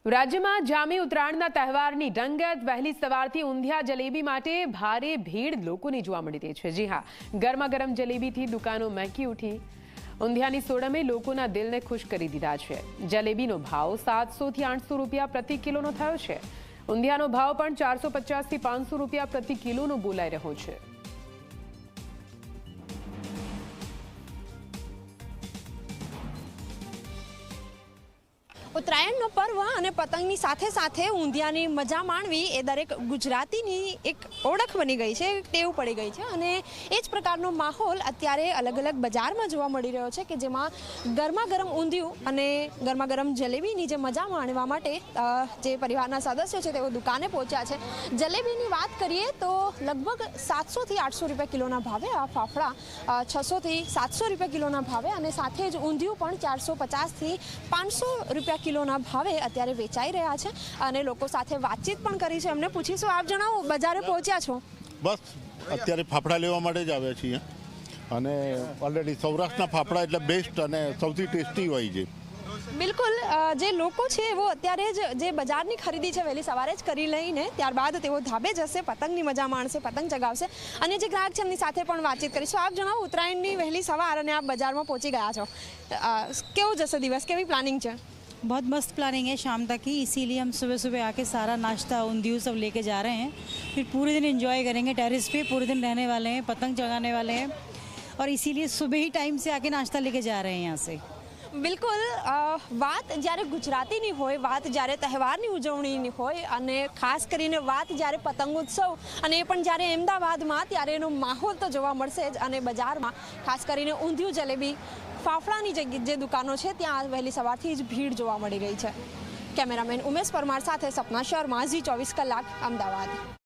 રાજ્યમાં જામી ઉત્તરાયણના તહેવારની રંગત વહેલી સવારથી ઊંધિયા જલેબી માટે ભારે ભીડ લોકોની જોવા મળી રહી છે। જી હા, ગરમા ગરમ જલેબીથી દુકાનો મહેકી ઉઠી। ઊંધિયાની સોડમે લોકોના દિલને ખુશ કરી દીધા છે। જલેબીનો ભાવ 700 થી 800 રૂપિયા પ્રતિ કિલોનો થયો છે। ઊંધિયાનો ભાવ પણ 450 થી 500 રૂપિયા પ્રતિ કિલોનો બોલાઈ રહ્યો છે। ઉત્તરાયણનો પર્વ અને પતંગની સાથે સાથે ઊંધિયાની મજા માણવી એ દરેક ગુજરાતીની એક ઓળખ બની ગઈ છે, ટેવ પડી ગઈ છે અને એ જ પ્રકારનો માહોલ અત્યારે અલગ અલગ બજારમાં જોવા મળી રહ્યો છે કે જેમાં ગરમા ગરમ ઊંધિયું અને ગરમા ગરમ જલેબીની જે મજા માણવા માટે જે પરિવારના સદસ્યો છે તેઓ દુકાને પહોંચ્યા છે। જલેબીની વાત કરીએ તો લગભગ 700 થી 800 રૂપિયા કિલોના ભાવે, આ ફાફડા 600 થી 700 રૂપિયા કિલોના ભાવે અને સાથે જ ઊંધિયું પણ 450 થી 500 રૂપિયા કિલોના ભાવે અત્યારે વેચાઈ રહ્યા છે અને લોકો સાથે વાતચીત પણ કરી છે। અમને પૂછીશું, આપ જણાવો, બજારે પહોંચ્યા છો? બસ અત્યારે ફાફડા લેવા માટે જ આવ્યા છીએ અને ઓલરેડી સૌરાષ્ટ્રના ફાફડા એટલે બેસ્ટ અને સૌથી ટેસ્ટી હોય છે। બિલકુલ, જે લોકો છે એવો અત્યારે જ જે બજારની ખરીદી છે વહેલી સવારે જ કરી લઈને ત્યારબાદ તેઓ ધાબે જશે, પતંગની મજા માણશે, પતંગ ચગાવશે અને જે ગ્રાહક છે એમની સાથે પણ વાતચીત કરીશું। આપ જણાવો, ઉત્તરાયણની વહેલી સવાર અને આપ બજારમાં પહોંચી ગયા છો, કેવો જશે દિવસ, કેવી પ્લાનિંગ છે? बहुत मस्त प्लानिंग है शाम तक की, इसीलिए हम सुबह सुबह आके सारा नाश्ता ऊंधिયું सब लेके जा रहे हैं। फिर पूरे दिन एंजॉय करेंगे, टेरेस पे पूरे दिन रहने वाले हैं, पतंग चगाने वाले हैं और इसीलिए सुबह ही टाइम से आके नाश्ता लेके जा रहे हैं यहाँ से। બિલકુલ, વાત જ્યારે ગુજરાતીની હોય, વાત જ્યારે તહેવારની ઉજવણીની હોય અને ખાસ કરીને વાત જ્યારે પતંગ ઉત્સવ અને એ પણ જ્યારે અમદાવાદમાં, ત્યારે એનો માહોલ તો જોવા મળશે જ અને બજારમાં ખાસ કરીને ઊંધિયું જલેબી ફાફડાની જે દુકાનો છે ત્યાં વહેલી સવારથી જ ભીડ જોવા મળી રહી છે। કેમેરામેન ઉમેશ પરમાર સાથે સપના શર્મા, ઝી 24 કલાક, અમદાવાદ।